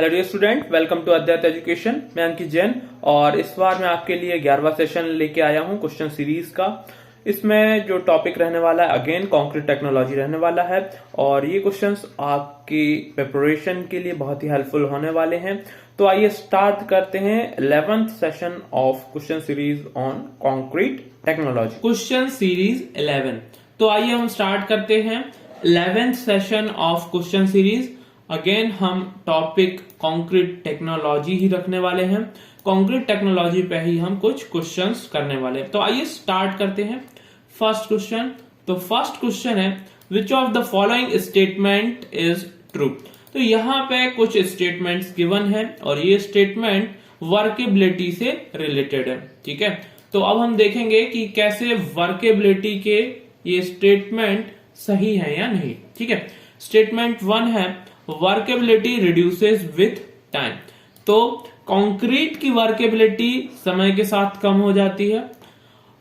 Hello dear student, welcome to Advait education. मैं अंकित जैन और इस बार मैं आपके लिए 11वां सेशन लेके आया हूं क्वेश्चन सीरीज का। इसमें जो टॉपिक रहने वाला है अगेन कंक्रीट टेक्नोलॉजी रहने वाला है और ये क्वेश्चंस आपकी प्रिपरेशन के लिए बहुत ही हेल्पफुल होने वाले हैं। तो आइए स्टार्ट करते हैं 11th session of question series on concrete technology, question series 11। तो आइए हम स्टार्ट करते हैं 11th session of question series. Again हम टॉपिक कंक्रीट टेक्नोलॉजी ही रखने वाले हैं। कंक्रीट टेक्नोलॉजी पे ही हम कुछ क्वेश्चंस करने वाले हैं। तो आइए स्टार्ट करते हैं फर्स्ट क्वेश्चन। तो फर्स्ट क्वेश्चन है which of the following statement is true. तो यहाँ पे कुछ स्टेटमेंट्स गिवन है और ये स्टेटमेंट वर्केबिलिटी से रिलेटेड है। ठीक है, तो अब हम देखेंगे कि कैसे वर्केबिलिटी के ये स्टेटमेंट सही है या नहीं। ठीक है, स्टेटमेंट 1 है वर्केबिलिटी रिड्यूसेस विथ टाइम। तो कंक्रीट की वर्केबिलिटी समय के साथ कम हो जाती है।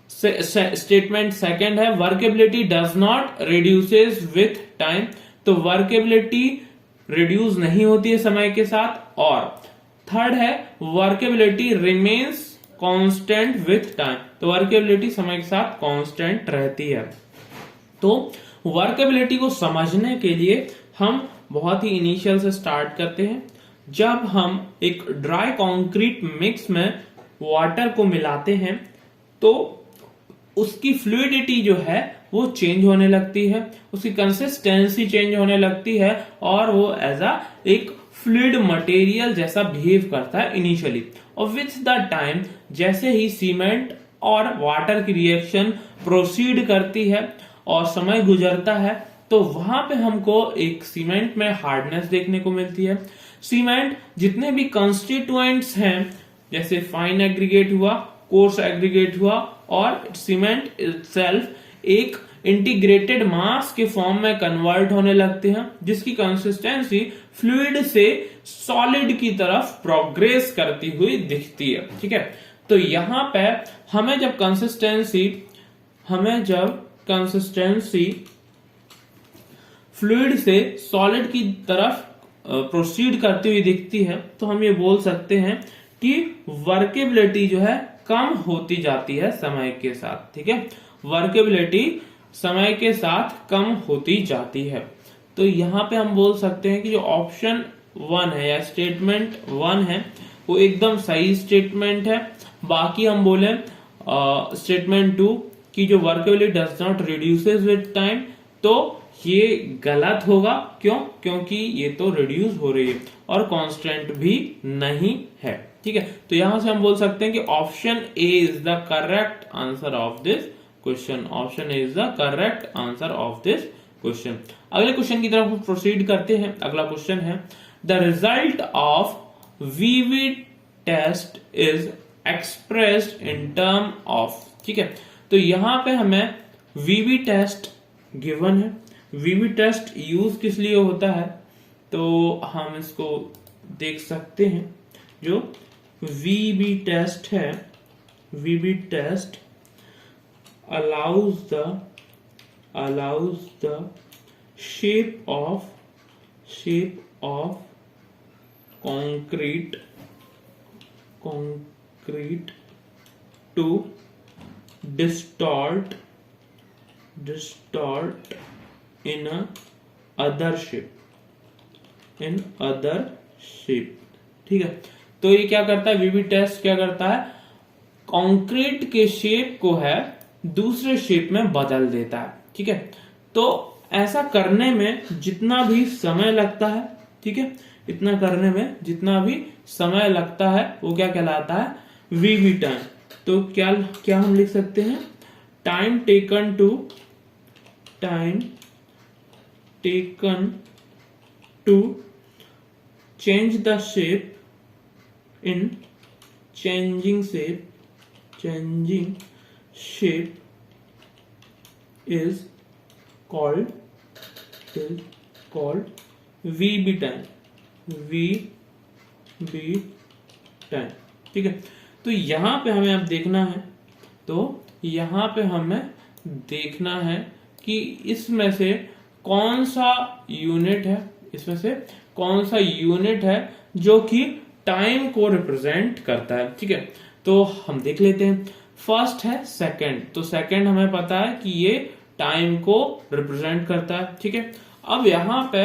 स्टेटमेंट सेकंड है workability does not reduces with time. तो वर्केबिलिटी रिड्यूस नहीं होती है समय के साथ। और थर्ड है workability remains constant with time. तो वर्केबिलिटी समय के साथ कांस्टेंट रहती है। तो वर्केबिलिटी को समझने के लिए हम बहुत ही इनिशियल से स्टार्ट करते हैं। जब हम एक ड्राई कंक्रीट मिक्स में वाटर को मिलाते हैं तो उसकी फ्लूइडिटी जो है वो चेंज होने लगती है, उसकी कंसिस्टेंसी चेंज होने लगती है और वो एज अ एक फ्लूइड मटेरियल जैसा बिहेव करता है इनिशियली। और विथ द टाइम जैसे ही सीमेंट और वाटर की रिएक्शन प्रोसीड करती है और समय गुजरता है तो वहां पे हमको एक सीमेंट में हार्डनेस देखने को मिलती है। सीमेंट जितने भी कंस्टिट्यूएंट्स हैं जैसे फाइन एग्रीगेट हुआ, कोर्स एग्रीगेट हुआ और सीमेंट इटसेल्फ एक इंटीग्रेटेड मास के फॉर्म में कन्वर्ट होने लगते हैं जिसकी कंसिस्टेंसी फ्लूइड से सॉलिड की तरफ प्रोग्रेस करती हुई दिखती है। ठीक है, तो यहां पे हमें जब कंसिस्टेंसी फ्लूइड से सॉलिड की तरफ प्रोसीड करती हुई दिखती है तो हम ये बोल सकते हैं कि वर्केबिलिटी जो है कम होती जाती है समय के साथ। ठीक है, वर्केबिलिटी समय के साथ कम होती जाती है। तो यहां पे हम बोल सकते हैं कि जो ऑप्शन 1 है या स्टेटमेंट 1 है वो एकदम सही स्टेटमेंट है। बाकी हम बोले स्टेटमेंट 2 की जो workability does not reduces with time, तो ये गलत होगा। क्योंकि ये तो रिड्यूस हो रही है और कांस्टेंट भी नहीं है। ठीक है, तो यहां से हम बोल सकते हैं कि option A is the correct answer of this question. Option A is the correct answer of this question. अगले क्वेश्चन की तरफ प्रोसीड करते हैं। अगला क्वेश्चन है the result of VV test is expressed in term of. ठीक है, तो यहां पे हमें वीवी टेस्ट गिवन है। वीवी टेस्ट यूज किस लिए होता है तो हम इसको देख सकते हैं। जो वीवी टेस्ट है, वीवी test allows the shape of concrete to distort in other shape। ठीक है, तो ये क्या करता है, वीवी टेस्ट क्या करता है, कंक्रीट के शेप को है दूसरे शेप में बदल देता है। ठीक है, तो ऐसा करने में जितना भी समय लगता है, ठीक है, इतना करने में जितना भी समय लगता है वो क्या कहलाता है, वीवी टाइम। तो क्या हम लिख सकते हैं, time taken to change the shape in changing shape is called VB time। ठीक है, तो यहां पे हमें अब देखना है, तो यहां पे हमें देखना है कि इसमें से कौन सा यूनिट है, इसमें से कौन सा यूनिट है जो कि टाइम को रिप्रेजेंट करता है। ठीक है, तो हम देख लेते हैं। फर्स्ट है सेकंड, तो सेकंड हमें पता है कि ये टाइम को रिप्रेजेंट करता है। ठीक है, अब यहां पे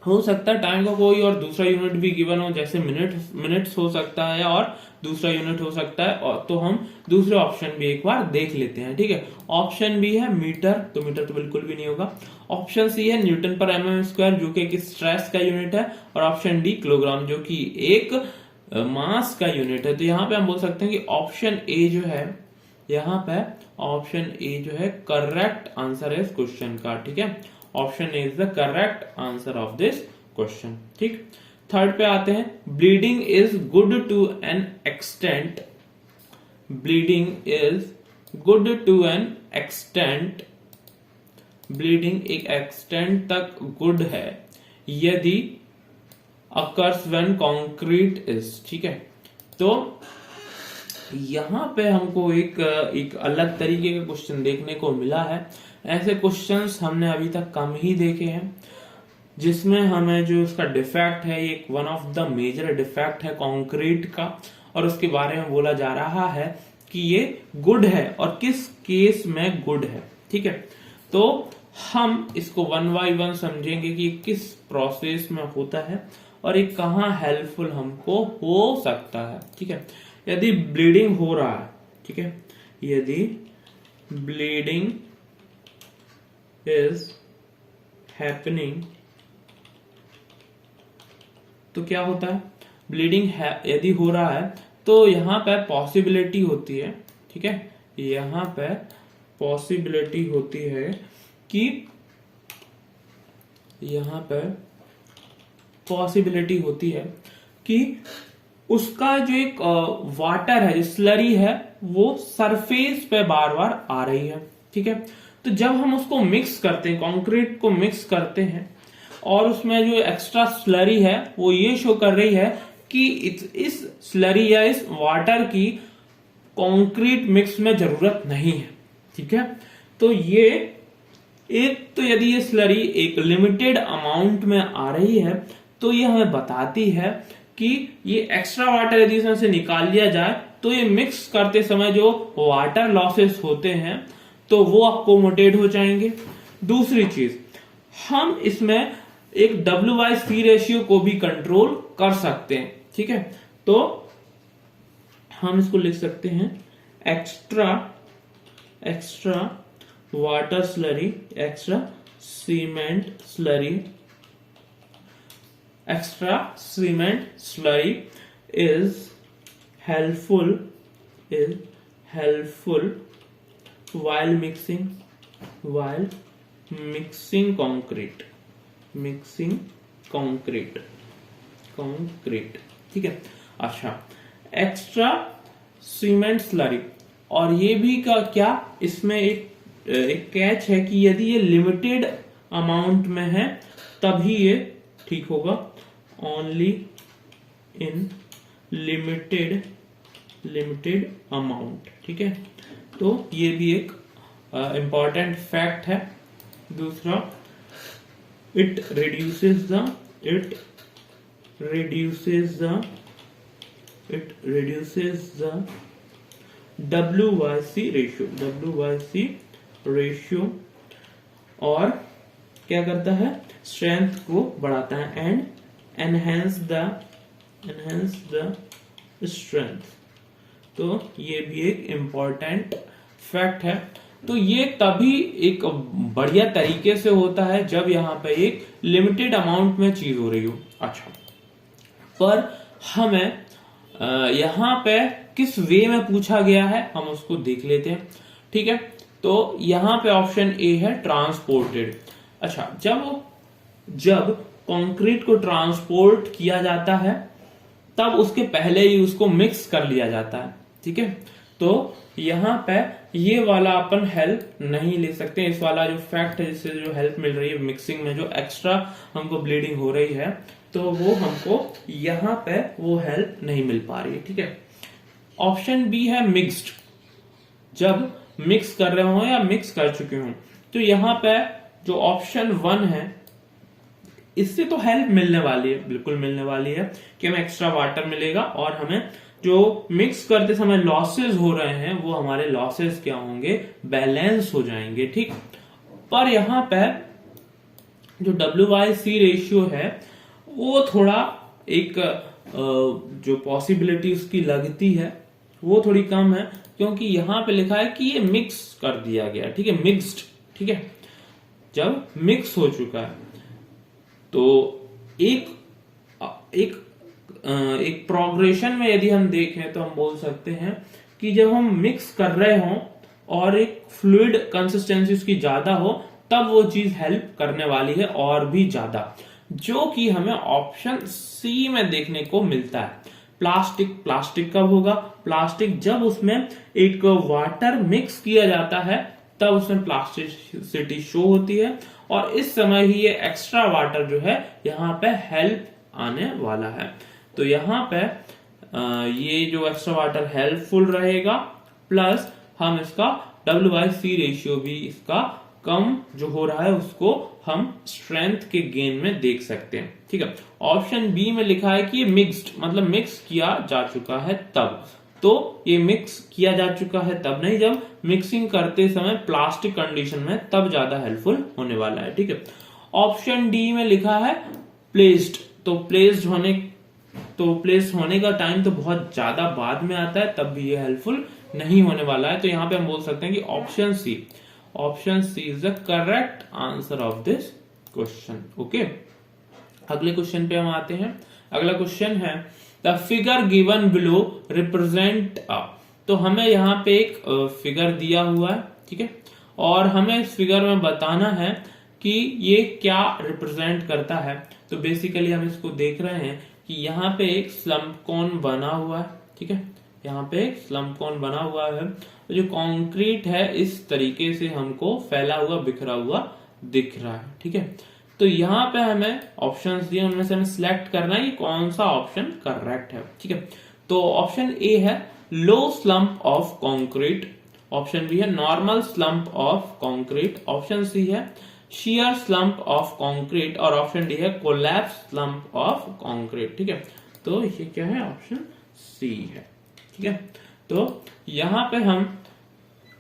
हो सकता है टाइम का कोई और दूसरा यूनिट भी गिवन हो, जैसे मिनट्स हो सकता है और दूसरा यूनिट हो सकता है, और तो हम दूसरे ऑप्शन भी एक बार देख लेते हैं। ठीक है, ऑप्शन बी है मीटर, तो मीटर तो बिल्कुल भी नहीं होगा। ऑप्शन सी है न्यूटन पर mm स्क्वायर, जो कि एक स्ट्रेस का यूनिट है, और ऑप्शन डी किलोग्राम, जो कि एक मास का यूनिट है। तो यहाँ पे हम बोल सकते हैं कि ऑप्शन ए जो है, यहाँ पे ऑप्शन ए जो है करेक्ट आंसर है इस क्वेश्चन का। ठीक है, option A is the correct answer of this question. ठीक, थर्ड पे आते हैं। Bleeding is good to an extent, bleeding is good to an extent, bleeding एक एक्सटेंट तक गुड है यदि अकर्स व्हेन कंक्रीट इज। ठीक है, तो यहां पे हमको एक अलग तरीके का क्वेश्चन देखने को मिला है। ऐसे क्वेश्चंस हमने अभी तक कम ही देखे हैं, जिसमें हमें जो इसका डिफेक्ट है, एक one of the major defect है कंक्रीट का, और उसके बारे में बोला जा रहा है कि ये गुड है और किस केस में गुड है। ठीक है, तो हम इसको वन बाय वन समझेंगे कि किस प्रोसेस में होता है और ये कहाँ हेल्पफुल हमको हो सकता है। ठीक है, यदि ब्लीडिंग हो रहा है, ठीक है, यदि ब्लीडिंग इज हैपनिंग, तो क्या होता है, ब्लीडिंग यदि हो रहा है तो यहां पे पॉसिबिलिटी होती है। ठीक है, यहां पे पॉसिबिलिटी होती है कि यहां पे पॉसिबिलिटी होती है कि उसका जो एक वाटर है, जो स्लरी है, वो सरफेस पे बार बार आ रही है। ठीक है, तो जब हम उसको मिक्स करते हैं, कंक्रीट को मिक्स करते हैं, और उसमें जो एक्स्ट्रा स्लरी है वो ये शो कर रही है कि इस स्लरी या इस वाटर की कंक्रीट मिक्स में जरूरत नहीं है। ठीक है, तो ये एक, तो यदि ये स्लरी एक लिमिटेड अमाउंट में आ रही है तो ये हमें बताती है कि ये एक्स्ट्रा वाटर यदि इसमें से निकाल लिया जाए तो ये मिक्स करते समय जो वाटर लॉसेस होते हैं तो वो अकोमोडेट हो जाएंगे। दूसरी चीज, हम इसमें एक W/C रेशियो को भी कंट्रोल कर सकते हैं। ठीक है, तो हम इसको लिख सकते हैं extra water slurry, extra cement slurry, extra cement slurry is helpful while mixing concrete। ठीक है, अच्छा, एक्स्ट्रा सीमेंट स्लरी, और ये भी क्या इसमें एक कैच है कि यदि ये लिमिटेड अमाउंट में है तभी ये ठीक होगा, ओनली इन लिमिटेड अमाउंट। ठीक है, तो ये भी एक इंपॉर्टेंट फैक्ट है। दूसरा, it reduces the W/C ratio, और क्या करता है, स्ट्रेंथ को बढ़ाता है, एंड एनहेंस द स्ट्रेंथ। तो ये भी एक इंपॉर्टेंट फैक्ट है। तो ये तभी एक बढ़िया तरीके से होता है जब यहाँ पे एक लिमिटेड अमाउंट में चीज हो रही हो। अच्छा, पर हमें यहाँ पे किस वे में पूछा गया है हम उसको देख लेते हैं। ठीक है, तो यहाँ पे ऑप्शन ए है ट्रांसपोर्टेड। अच्छा, जब कंक्रीट को ट्रांसपोर्ट किया जाता है तब उसके पहले ही उसको मिक्स कर लिया जाता है। ठीक है, तो यहाँ पे ये वाला अपन हेल्प नहीं ले सकते, इस वाला जो फैक्ट है जिससे जो हेल्प मिल रही है मिक्सिंग में, जो एक्स्ट्रा हमको ब्लीडिंग हो रही है, तो वो हमको यहाँ पे वो हेल्प नहीं मिल पा रही है। ठीक है, ऑप्शन बी है मिक्स्ड, जब मिक्स कर रहे हो या मिक्स कर चुके हो। तो यहाँ पे जो ऑप्शन 1 है इससे तो हेल्प मिलने वाली है, बिल्कुल मिलने वाली है कि हमें एक्स्ट्रा वाटर मिलेगा और हमें जो मिक्स करते समय लॉसेस हो रहे हैं वो हमारे लॉसेस क्या होंगे, बैलेंस हो जाएंगे, ठीक। पर यहाँ पे जो WYC रेशियो है वो थोड़ा एक जो पॉसिबिलिटी उसकी लगती है वो थोड़ी कम है, क्योंकि यहाँ पे लिखा है कि ये मिक्स कर दिया गया, ठीक है, मिक्स्ड, ठीक है। जब मिक्स हो चुका है तो एक एक एक प्रोग्रेशन में यदि हम देखें तो हम बोल सकते हैं कि जब हम मिक्स कर रहे हों और एक फ्लूइड कंसिस्टेंसी उसकी ज्यादा हो तब वो चीज हेल्प करने वाली है और भी ज्यादा, जो कि हमें ऑप्शन सी में देखने को मिलता है। प्लास्टिक कब होगा, प्लास्टिक जब उसमें एक वाटर मिक्स किया जाता है तब उसमें प्लास्टिसिटी शो होती है और इस समय ही ये एक्स्ट्रा वाटर जो है यहाँ पे हेल्प आने वाला है। तो यहाँ पे ये जो एक्स्ट्रा वाटर हेल्पफुल रहेगा, प्लस हम इसका WYC रेशियो भी इसका कम जो हो रहा है उसको हम स्ट्रेंथ के गेन में देख सकते हैं, ठीक है। ऑप्शन बी में लिखा है कि ये मिक्स्ड मतलब मिक्स किया जा चुका है तब, तो ये मिक्स किया जा चुका है तब नहीं, जब मिक्सिंग करते समय प्लास्टिक कंडीशन में तब ज्यादा हेल्पफुल होने वाला है, ठीक है। ऑप्शन डी में लिखा है प्लेस्ड, तो प्लेस होने का टाइम तो बहुत ज्यादा बाद में आता है तब भी ये हेल्पफुल नहीं होने वाला है। तो यहाँ पे हम बोल सकते हैं कि option C is the correct answer of this question, okay. अगले क्वेश्चन पे हम आते हैं। अगला क्वेश्चन है the figure given below represent a, तो हमें यहाँ पे एक फिगर दिया हुआ है, ठीक है, और हमें इस फिगर में बताना है कि ये क्या रिप्रेजेंट करता है। तो बेसिकली हम इसको देख रहे हैं कि यहाँ पे एक स्लम्प कोन बना हुआ है, ठीक है, यहाँ पे एक स्लम्प कोन बना हुआ है, जो कंक्रीट है इस तरीके से हमको फैला हुआ बिखरा हुआ दिख रहा है, ठीक है। तो यहाँ पे हमें ऑप्शंस दिए, उनमें से हमें सिलेक्ट करना है कि कौन सा ऑप्शन करेक्ट है, ठीक है। तो ऑप्शन ए है low slump of concrete, option B है normal slump of concrete, option C है shear slump ऑफ कंक्रीट और ऑप्शन डी है कोलैप्स स्लम्प ऑफ कंक्रीट, ठीक है। तो ये क्या है, ऑप्शन सी है, ठीक है। तो यहाँ पे हम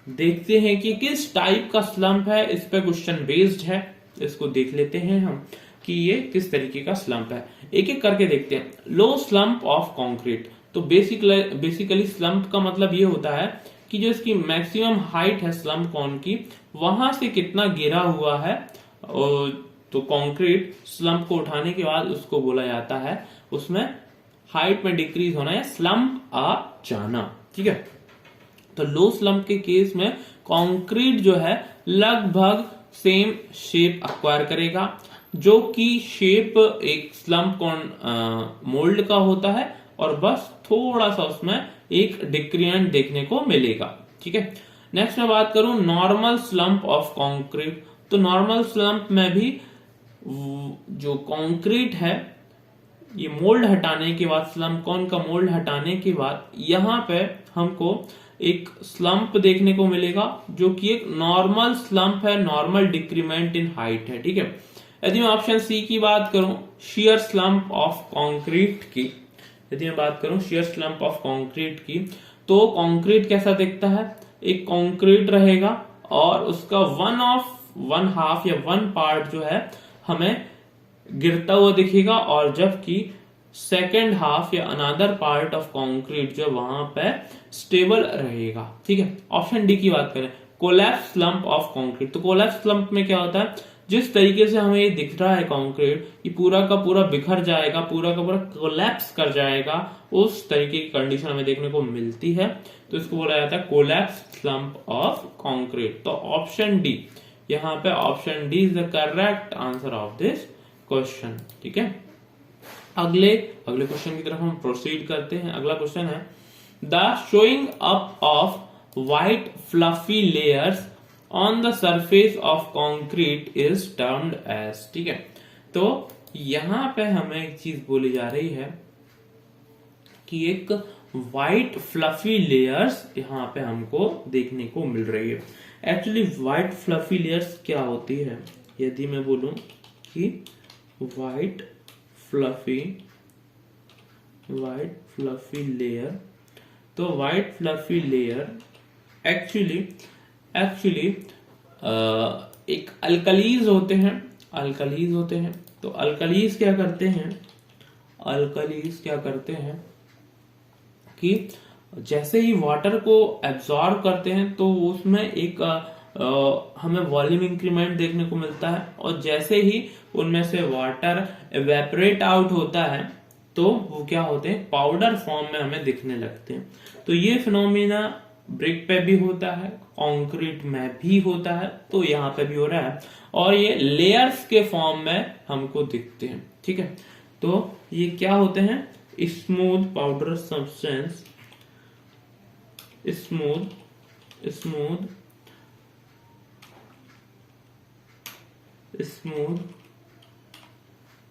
देखते हैं कि किस टाइप का स्लम्प है, इस पे क्वेश्चन बेस्ड है, इसको देख लेते हैं हम कि ये किस तरीके का स्लम्प है, एक एक करके देखते हैं। लो स्लम्प ऑफ कंक्रीट, तो बेसिकली स्लम्प का मतलब ये होता है कि जो इसकी मैक्सिमम हाइट है स्लम्प कोन की, वहां से कितना गिरा हुआ है, तो कंक्रीट स्लम्प को उठाने के बाद उसको बोला जाता है उसमें हाइट में डिक्रीज होना या स्लम्प आ जाना, ठीक है। तो लो स्लम्प के केस में कंक्रीट जो है लगभग सेम शेप अक्वायर करेगा, जो कि शेप एक स्लम्प कोन मोल्ड का होता है और बस थोड़ा सा उसमें एक डिक्रिएंट देखने को मिलेगा, ठीक है। नेक्स्ट मैं बात करूं नॉर्मल स्लम्प ऑफ कंक्रीट, तो नॉर्मल स्लम्प में भी जो कंक्रीट है ये मोल्ड हटाने के बाद, स्लम्प कोन का मोल्ड हटाने के बाद यहाँ पे हमको एक स्लम्प देखने को मिलेगा जो कि एक नॉर्मल स्लम्प है, नॉर्मल डिक्रीमेंट इन हाइट है, ठीक है। यदि मैं ऑप्शन सी की बात करूं शियर स्लम्प ऑफ कंक्रीट की, यदि मैं बात करूं शियर स्लम्प ऑफ कंक्रीट की, तो कंक्रीट कैसा दिखता है, एक कंक्रीट रहेगा और उसका वन हाफ या वन पार्ट जो है हमें गिरता हुआ दिखेगा, और जबकि सेकेंड हाफ या अनदर पार्ट ऑफ कंक्रीट जो वहां पे स्टेबल रहेगा, ठीक है। ऑप्शन डी की बात करें कोलैप्स स्लम्प ऑफ कंक्रीट, तो कोलैप्स स्लम्प में क्या होता है, जिस तरीके से हमें ये दिख रहा है कंक्रीट कि पूरा का पूरा बिखर जाएगा, पूरा का पूरा कोलैप्स कर जाएगा, उस तरीके की कंडीशन हमें देखने को मिलती है, तो इसको बोला जाता है कोलैप्स स्लम्प ऑफ कंक्रीट। तो ऑप्शन डी, यहाँ पे option D is the correct answer of this question, ठीक है। अगले क्वेश्चन की तरफ हम प्रोसीड करते हैं। अगला क्वेश्चन है the showing up of white fluffy layers on the surface of concrete is termed as, ठीक है। तो यहां पे हमें एक चीज बोली जा रही है कि एक व्हाइट फ्लफी लेयर्स यहां पे हमको देखने को मिल रही है। एक्चुअली व्हाइट फ्लफी लेयर्स क्या होती है, यदि मैं बोलूं कि white fluffy layer। तो white fluffy layer एक्चुअली एक अल्कलीज होते हैं। तो अल्कलीज क्या करते हैं कि जैसे ही वाटर को एब्जॉर्ब करते हैं तो उसमें एक हमें वॉल्यूम इंक्रीमेंट देखने को मिलता है, और जैसे ही उनमें से वाटर एवेपोरेट आउट होता है तो वो क्या होते हैं, पाउडर फॉर्म में हमें दिखने लगते हैं। तो ये फिनोमिना ब्रिक पे भी होता है, कंक्रीट में भी होता है, तो यहाँ पे भी हो रहा है, और ये लेयर्स के फॉर्म में हमको दिखते हैं। ठीक है, तो ये क्या होते हैं, smooth powder substance, smooth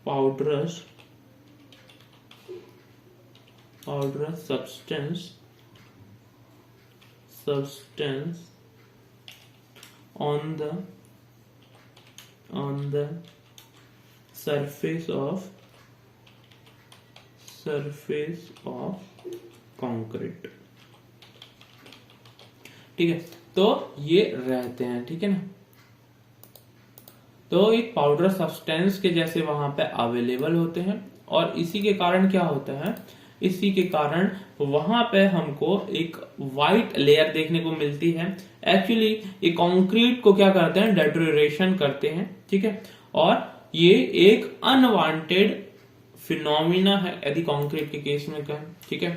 powders substance on the surface of concrete। ठीक है, तो ये रहते हैं। ठीक है ना, तो एक पाउडर सब्सटेंस के जैसे वहां पे अवेलेबल होते हैं, और इसी के कारण क्या होता है, इसी के कारण वहां पे हमको एक वाइट लेयर देखने को मिलती है। एक्चुअली ये कंक्रीट को क्या करते हैं, डेटोरेशन करते हैं। ठीक है, और ये एक अनवांटेड फिनोमिना है यदि कंक्रीट के केस में कहें। ठीक है,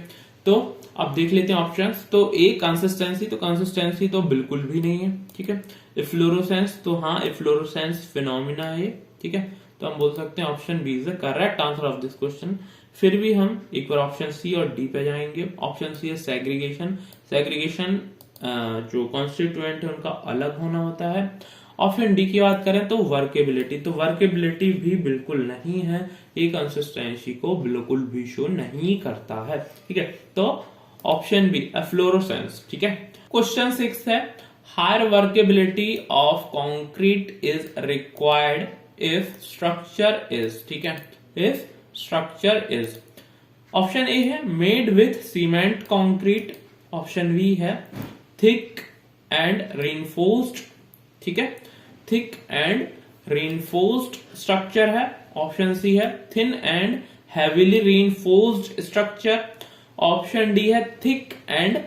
तो अब देख लेते हैं ऑप्शंस। तो ए कंसिस्टेंसी तो बिल्कुल भी नहीं है। ठीक है, इफ्लोरोसेंस, तो हाँ इफ्लोरोसेंस फिनोमिना है। ठीक है, तो हम बोल सकते हैं option B is the correct answer of this question. फिर भी हम एक बार ऑप्शन सी और डी पे जाएंगे। ऑप्शन सी है सेग्रीगेशन जो कॉन्स्टिट्यूएंट है उनका अलग होना होता है। ऑप्शन डी की बात करें तो वर्केबिलिटी, तो वर्केबिलिटी भी बिल्कुल नहीं है, ये कंसिस्टेंसी को बिल्कुल भी शो नहीं करता है। ठीक है, तो ऑप्शन बी एफ्लोरोसेंस। ठीक है, क्वेश्चन 6 है, higher workability of concrete is required if structure is. ठीक है, if structure is, option A है made with cement concrete, option B है थिक एंड रेनफोर्स्ड। ठीक है, थिक एंड रेनफोर्स्ड स्ट्रक्चर है। ऑप्शन सी है thin and heavily reinforced structure, option D है thick and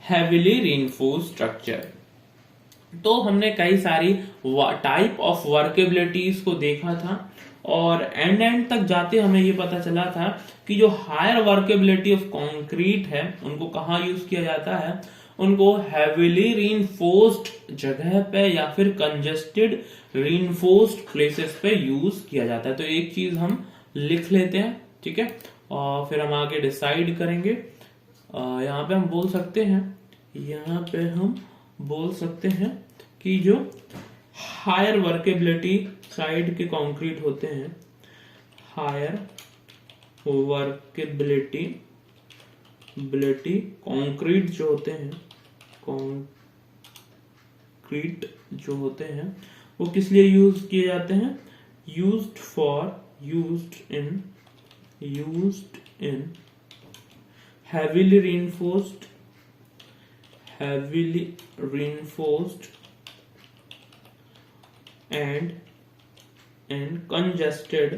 heavily reinforced structure. तो हमने कई सारी टाइप ऑफ वर्केबिलिटीज को देखा था, और एंड तक जाते हमें ये पता चला था कि जो हायर वर्केबिलिटी ऑफ कंक्रीट है उनको कहाँ यूज किया जाता है, उनको हैवीली रीइंफोर्स्ड जगह पे या फिर कंजेस्टेड रीइंफोर्स्ड प्लेसेस पे यूज किया जाता है। तो एक चीज हम लिख लेते हैं। ठीक है, और फिर हम आगे डिसाइड करेंगे। यहाँ पे हम बोल सकते हैं कि जो हायर वर्केबिलिटी साइड के कंक्रीट होते हैं, हायर वर्केबिलिटी कंक्रीट जो होते हैं वो किस लिए यूज किए जाते हैं, used in heavily reinforced and congested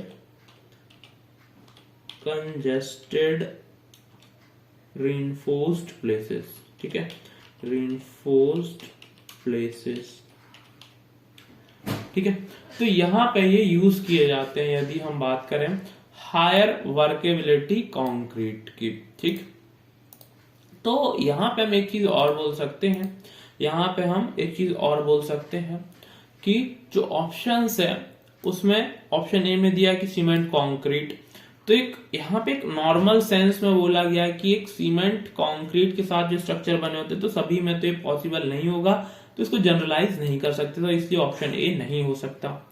reinforced places। ठीक है, reinforced places। ठीक है, तो यहां पे ये यूज किए जाते हैं यदि हम बात करें हायर वर्केबिलिटी कंक्रीट की। ठीक, तो यहां पे हम एक चीज और बोल सकते हैं कि जो ऑप्शंस है उसमें ऑप्शन ए में दिया कि सीमेंट कंक्रीट, तो एक यहाँ पे एक नॉर्मल सेंस में बोला गया कि एक सीमेंट कंक्रीट के साथ जो स्ट्रक्चर बने होते हैं तो सभी में तो ये पॉसिबल नहीं होगा, तो इसको जनरलाइज नहीं कर सकते, तो इसलिए ऑप्शन ए नहीं हो सकता।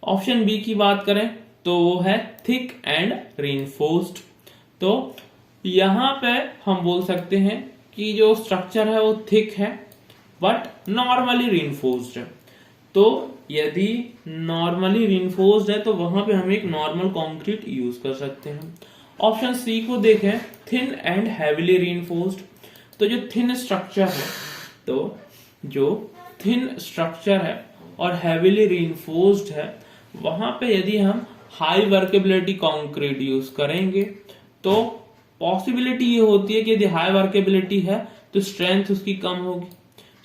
ऑप्शन बी की बात करें तो वो है थिक एंड रेनफोर्स्ड। तो यहां पे हम बोल सकते हैं कि जो स्ट्रक्चर है वो थिक है बट नॉर्मली रेनफोर्स्ड है। तो यदि नॉर्मली रीइंफोर्स्ड है तो वहां पे हम एक नॉर्मल कंक्रीट यूज कर सकते हैं। ऑप्शन सी को देखें, थिन एंड हैवीली रीइंफोर्स्ड। तो जो थिन स्ट्रक्चर है, तो जो थिन स्ट्रक्चर है और हैवीली रीइंफोर्स्ड है, वहां पे यदि हम हाई वर्केबिलिटी कंक्रीट यूज करेंगे तो पॉसिबिलिटी ये होती है कि यदि हाई वर्केबिलिटी है तो स्ट्रेंथ उसकी कम होगी,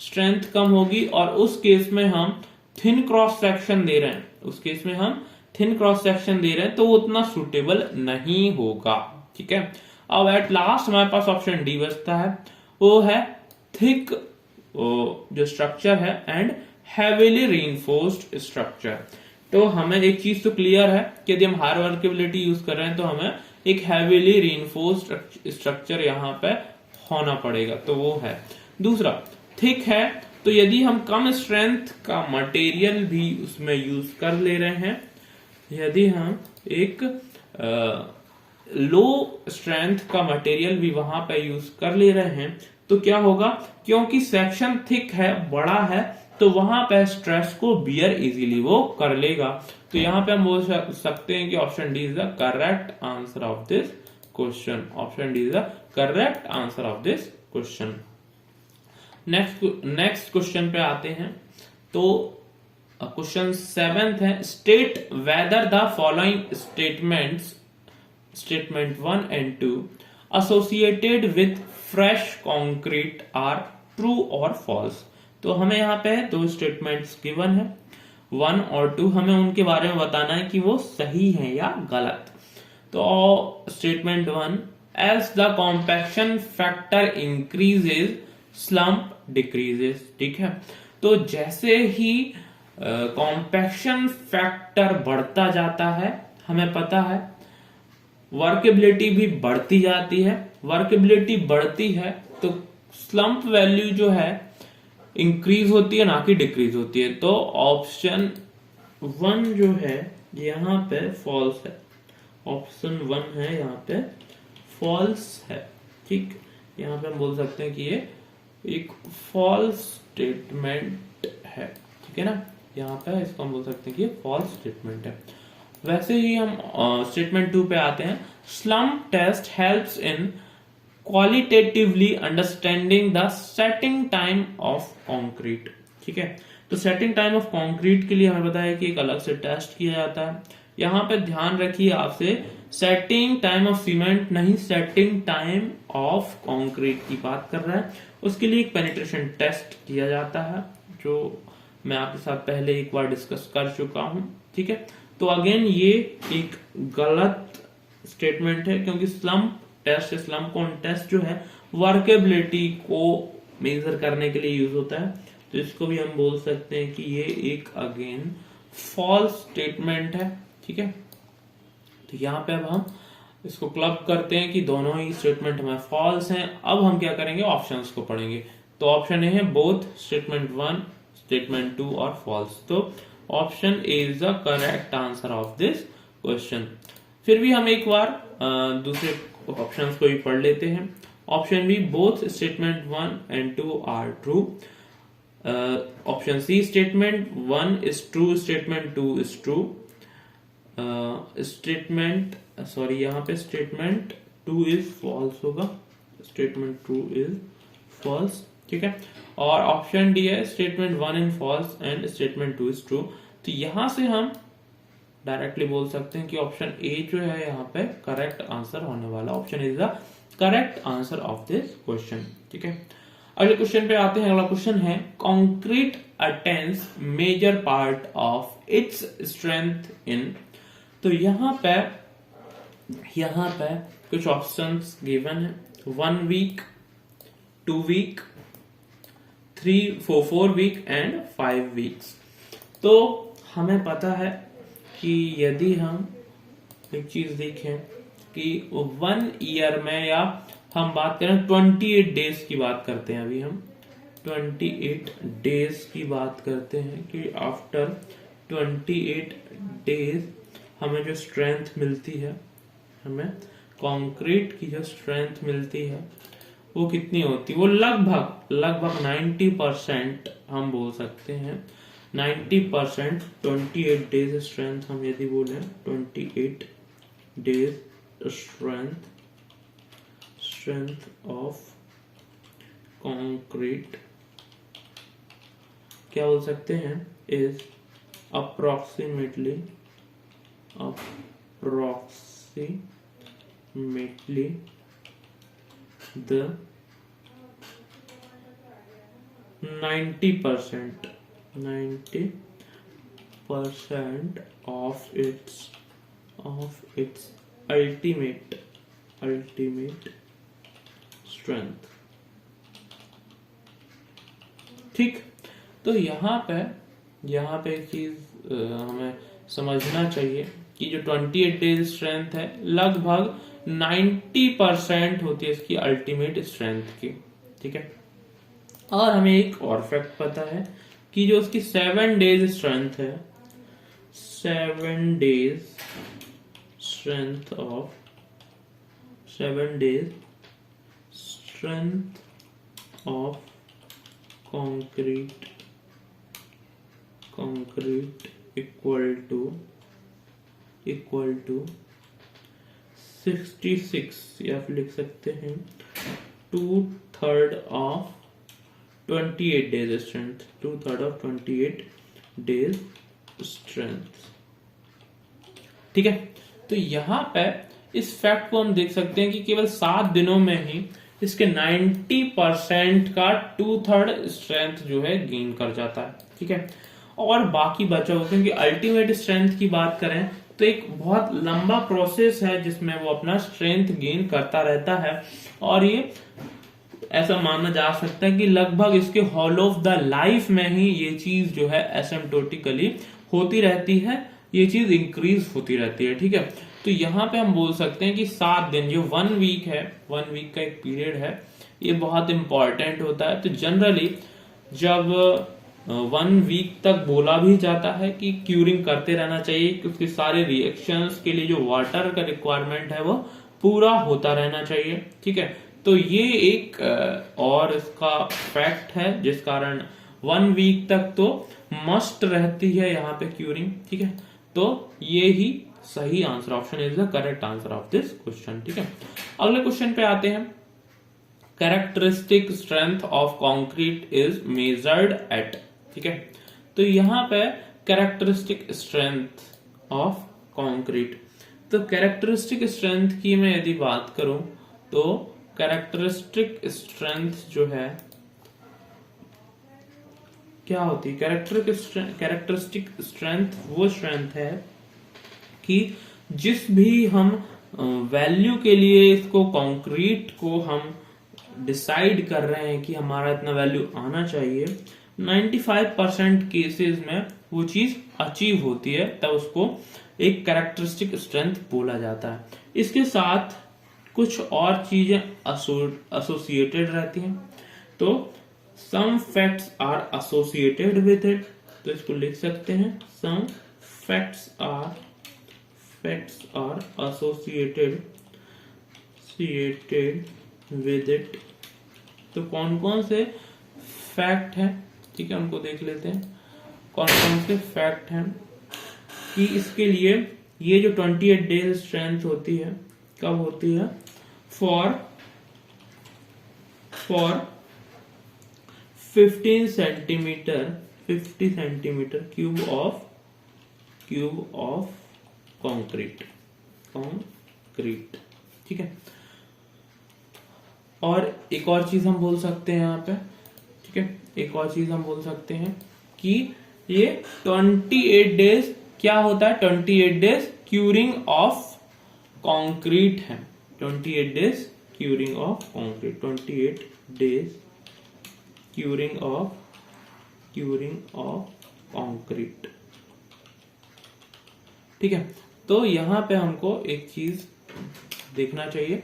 स्ट्रेंथ कम होगी, और उस केस में हम थिन क्रॉस सेक्शन दे रहे हैं, उस केस में हम थिन क्रॉस सेक्शन दे रहे हैं तो वो उतना सुटेबल नहीं होगा। ठीक है, अब एट लास्ट हमारे पास ऑप्शन डी बचता है, वो है थिक जो स्ट्रक्चर है एंड हैवीली रीइंफोर्स्ड स्ट्रक्चर। तो हमें एक चीज तो क्लियर है कि यदि हम हायर वर्केबिलिटी यूज कर रहे हैं तो हमें एक हैवीली रीइंफोर्स्ड स्ट्रक्चर यहाँ पे होना पड़ेगा, तो वो है। दूसरा, थिक है तो यदि हम कम स्ट्रेंथ का मटेरियल भी उसमें यूज कर ले रहे हैं, यदि हम एक लो स्ट्रेंथ का मटेरियल भी वहां पे यूज कर ले रहे हैं तो क्या होगा, क्योंकि सेक्शन थिक है, बड़ा है, तो वहां पे स्ट्रेस को बियर इजीली वो कर लेगा। तो यहाँ पे हम बोल सकते हैं कि option D is the correct answer of this question. Option D is the correct answer of this question. Next question पे आते हैं। तो क्वेश्चन 7th है, state whether the following statement 1 and 2 associated with fresh concrete are true or false। तो हमें यहाँ पे दो स्टेटमेंट्स गिवन है, 1 और 2, हमें उनके बारे में बताना है कि वो सही है या गलत। तो statement 1, as the compaction factor increases slump decreases. ठीक है, तो जैसे ही कॉम्पैक्शन फैक्टर बढ़ता जाता है, हमें पता है वर्केबिलिटी भी बढ़ती जाती है, वर्केबिलिटी बढ़ती है तो स्लम्प वैल्यू जो है इंक्रीज होती है, ना कि डिक्रीज होती है। तो ऑप्शन 1 जो है यहाँ पे फॉल्स है, ऑप्शन 1 है यहाँ पे फॉल्स है। ठीक, यहाँ पे हम बोल सकते हैं कि ये एक फॉल्स स्टेटमेंट है। ठीक है ना, यहाँ पे इसको हम बोल सकते हैं कि ये फॉल्स स्टेटमेंट है। वैसे ही हम स्टेटमेंट 2 पे आते हैं, slump test helps in qualitatively understanding the setting time of concrete. ठीक है, तो सेटिंग टाइम ऑफ कंक्रीट के लिए हमें पता है कि एक अलग से टेस्ट किया जाता है। यहाँ पे ध्यान रखिए आपसे, सेटिंग टाइम ऑफ सीमेंट नहीं, सेटिंग टाइम ऑफ कंक्रीट की बात कर रहा है। उसके लिए एक पेनिट्रेशन टेस्ट किया जाता है, जो मैं आपके साथ पहले एक बार डिस्कस कर चुका हूं। ठीक है, तो अगेन ये एक गलत स्टेटमेंट है, क्योंकि स्लम्प टेस्ट, स्लम्प कौन टेस्ट जो है वर्केबिलिटी को मेजर करने के लिए यूज होता है, तो इसको भी हम बोल सकते हैं कि ये एक अगेन फॉल्स स्टेटमेंट है। ठीक है, तो यहाँ पे अब हम इसको क्लब करते हैं कि दोनों ही स्टेटमेंट हमें फॉल्स हैं। अब हम क्या करेंगे, ऑप्शंस को पढ़ेंगे। तो ऑप्शन ए है बोथ स्टेटमेंट 1, स्टेटमेंट 2 और फॉल्स। तो option A is the correct answer of this question. फिर भी हम एक बार दूसरे ऑप्शंस को भी पढ़ लेते हैं। Option B, both statement 1 and 2 are true. Option C, statement 1 is true, statement 2 is true. Statement sorry यहाँ पे स्टेटमेंट 2 इज फॉल्स होगा, स्टेटमेंट 2 इज फॉल्स। ठीक है, और ऑप्शन डी है statement 1 is false and statement 2 is true. तो यहां से हम डायरेक्टली बोल सकते हैं कि ऑप्शन ए जो है यहाँ पे करेक्ट आंसर होने वाला, option is the correct answer of this question. ठीक है, अगले क्वेश्चन पे आते हैं। अगला क्वेश्चन है, concrete attains major part of its strength in. तो यहाँ पे कुछ ऑप्शंस गिवन है, 1 week, 2 week, 4 week and 5 weeks. तो हमें पता है कि यदि हम एक चीज देखें कि 1 ईयर में, या हम बात करें 28 डेज की बात करते हैं, अभी हम 28 डेज की बात करते हैं कि आफ्टर 28 डेज हमें जो स्ट्रेंथ मिलती है, हमें कंक्रीट की जो स्ट्रेंथ मिलती है वो कितनी होती है, वो लगभग 90% हम बोल सकते हैं 90%, 28 डेज स्ट्रेंथ हम यदि बोले, 28 डेज स्ट्रेंथ ऑफ कंक्रीट क्या बोल सकते हैं, is approximately the 90% of its ultimate strength। ठीक, तो यहाँ पे एक चीज हमें समझना चाहिए कि जो 28 डेज स्ट्रेंथ है लगभग 90% होती है इसकी अल्टीमेट स्ट्रेंथ की। ठीक है, और हमें एक और फैक्ट पता है कि जो उसकी 7 डेज स्ट्रेंथ है, 7 days strength of concrete equal to 66, या फिर लिख सकते हैं 2/3 of 28 days strength, 2/3 of 28 days strength. ठीक है, तो यहाँ पे इस फैक्ट को हम देख सकते हैं कि केवल 7 दिनों में ही इसके 90% का 2/3 स्ट्रेंथ जो है गेन कर जाता है। ठीक है, और बाकी बचा हुआ, क्योंकि अल्टीमेट स्ट्रेंथ की बात करें तो एक बहुत लंबा प्रोसेस है जिसमें वो अपना स्ट्रेंथ गेन करता रहता है, और ये ऐसा माना जा सकता है कि लगभग इसके होल ऑफ द लाइफ में ही ये चीज जो है एसिम्प्टोटिकली होती रहती है, ये चीज इंक्रीज होती रहती है। ठीक है, तो यहाँ पे हम बोल सकते हैं कि 7 दिन जो 1 वीक है, 1 वीक का एक पीरियड है, ये बहुत इंपॉर्टेंट होता है। तो जनरली जब 1 वीक तक बोला भी जाता है कि क्यूरिंग करते रहना चाहिए, कि उसके सारे रिएक्शंस के लिए जो वाटर का रिक्वायरमेंट है वो पूरा होता रहना चाहिए। ठीक है, तो ये एक और इसका फैक्ट है जिस कारण 1 वीक तक तो मस्ट रहती है यहाँ पे क्यूरिंग। ठीक है, तो ये ही सही answer, option is the correct answer of this question. ठीक है, अगले क्वेश्चन पे आते हैं। Characteristic strength of concrete is measured eight. ठीक है, तो यहाँ पे कैरेक्टरिस्टिक स्ट्रेंथ ऑफ कंक्रीट, तो कैरेक्टरिस्टिक स्ट्रेंथ की मैं यदि बात करूं तो कैरेक्टरिस्टिक स्ट्रेंथ जो है क्या होती है, कैरेक्टरिस्टिक स्ट्रेंथ वो स्ट्रेंथ है कि जिस भी हम वैल्यू के लिए इसको कंक्रीट को हम डिसाइड कर रहे हैं कि हमारा इतना वैल्यू आना चाहिए, 95% केसेस में वो चीज अचीव होती है, तब उसको एक कैरेक्टरिस्टिक स्ट्रेंथ बोला जाता है। इसके साथ कुछ और चीजें एसोसिएटेड रहती हैं, तो some facts are associated with it, तो इसको लिख सकते हैं some facts are associated with it। तो कौन कौन से फैक्ट हैं, ठीक है, उनको देख लेते हैं। कौन कौन से फैक्ट हैं कि इसके लिए ये जो 28 डेज स्ट्रेंथ होती है कब होती है, for 50 centimetre cube of concrete. ठीक है, और एक और चीज हम बोल सकते हैं यहाँ पे, ठीक है, एक और चीज हम बोल सकते हैं कि ये 28 डेज क्या होता है, 28 डेज क्यूरिंग ऑफ कंक्रीट है, 28 days curing of concrete, 28 days curing of concrete. ठीक है, तो यहां पे हमको एक चीज देखना चाहिए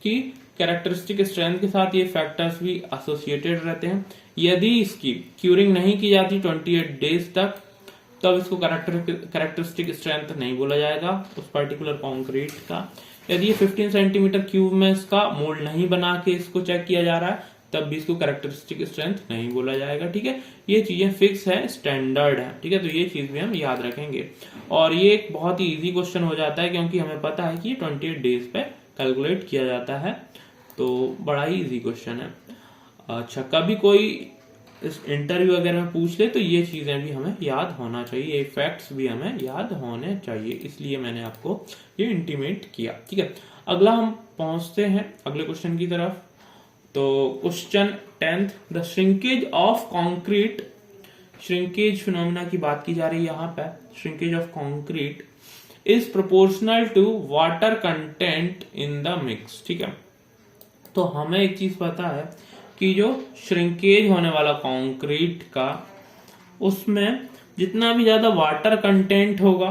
कि कैरेक्टरिस्टिक स्ट्रेंथ के साथ ये फैक्टर्स भी एसोसिएटेड रहते हैं। यदि इसकी क्यूरिंग नहीं की जाती 28 डेज तक, तब इसको कैरेक्टरिस्टिक स्ट्रेंथ नहीं बोला जाएगा उस पर्टिकुलर कंक्रीट का। यदि ये 15 सेंटीमीटर क्यूब में इसका मोल्ड नहीं बना के इसको चेक किया जा रहा है, तब भी इसको कैरेक्टरिस्टिक स्ट्रेंथ नहीं बोला जाएगा। ठीक है, ये चीजें फिक्स है, स्टैंडर्ड है। ठीक है, तो ये चीज भी हम याद रखेंगे। और ये एक बहुत ही इजी क्वेश्चन हो जाता है क्योंकि हमें पता है कि 28 डेज पे कैलकुलेट किया जाता है, तो बड़ा ही इजी क्वेश्चन है। अच्छा, कभी कोई इस इंटरव्यू वगैरह में पूछ ले तो ये चीजें भी हमें याद होना चाहिए, ये फैक्ट्स भी हमें याद होने चाहिए, इसलिए मैंने आपको ये इंटीमेट किया। ठीक है, अगला हम पहुंचते हैं अगले क्वेश्चन की तरफ। तो question 10th, the shrinkage of concrete, shrinkage phenomena की बात की जा रही है यहाँ पे। Shrinkage of concrete is proportional to water content in the mix. ठीक है, तो हमें एक चीज पता है कि जो श्रिंकेज होने वाला कंक्रीट का, उसमें जितना भी ज्यादा वाटर कंटेंट होगा,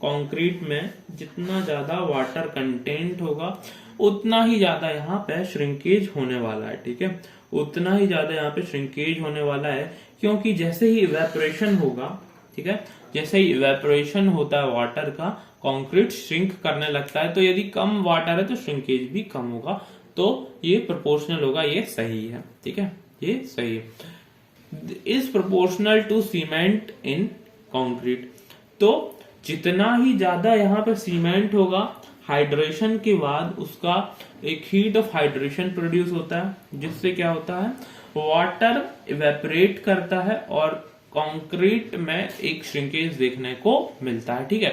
कंक्रीट में जितना ज्यादा वाटर कंटेंट होगा उतना ही ज्यादा यहाँ पे श्रिंकेज होने वाला है। ठीक है, उतना ही ज्यादा यहाँ पे श्रिंकेज होने वाला है, क्योंकि जैसे ही इवेपोरेशन होगा, ठीक है, जैसे ही इवेपोरेशन होता है वाटर का, कंक्रीट श्रिंक करने लगता है। तो यदि कम वाटर है तो श्रिंकेज भी कम होगा, तो ये प्रोपोर्शनल होगा, ये सही है। ठीक है, ये सही है। Is proportional to cement in concrete, तो जितना ही ज्यादा यहाँ पे सीमेंट होगा, हाइड्रेशन के बाद उसका एक हीट ऑफ हाइड्रेशन प्रोड्यूस होता है, जिससे क्या होता है, वाटर इवेपोरेट करता है और कंक्रीट में एक श्रिंकेज देखने को मिलता है। ठीक है,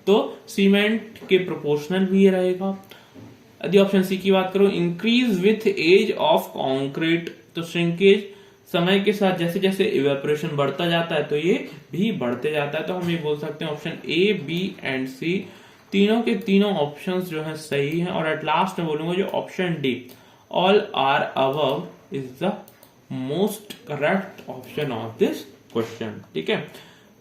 तो सीमेंट के प्रोपोर्शनल भी ये रहेगा। यदि ऑप्शन सी की बात करो, increase with age of concrete, तो श्रिंकेज समय के साथ जैसे जैसे इवेपोरेशन बढ़ता जाता है तो ये भी बढ़ते जाता है। तो हम ये बोल सकते हैं ऑप्शन ए, बी एंड सी तीनों के तीनों ऑप्शंस जो है सही हैं। और एट लास्ट में बोलूंगा जो option D, all are above, is the most correct option of this question. ठीक है,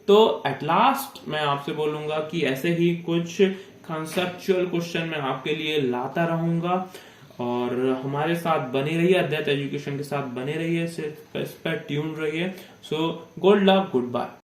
तो एट लास्ट मैं आपसे बोलूंगा कि ऐसे ही कुछ कंसेप्चुअल क्वेश्चन मैं आपके लिए लाता रहूंगा, और हमारे साथ बने रहिए, अद्वैत एजुकेशन के साथ बने रहिए, इस पर ट्यून रहिए। So good luck, good bye.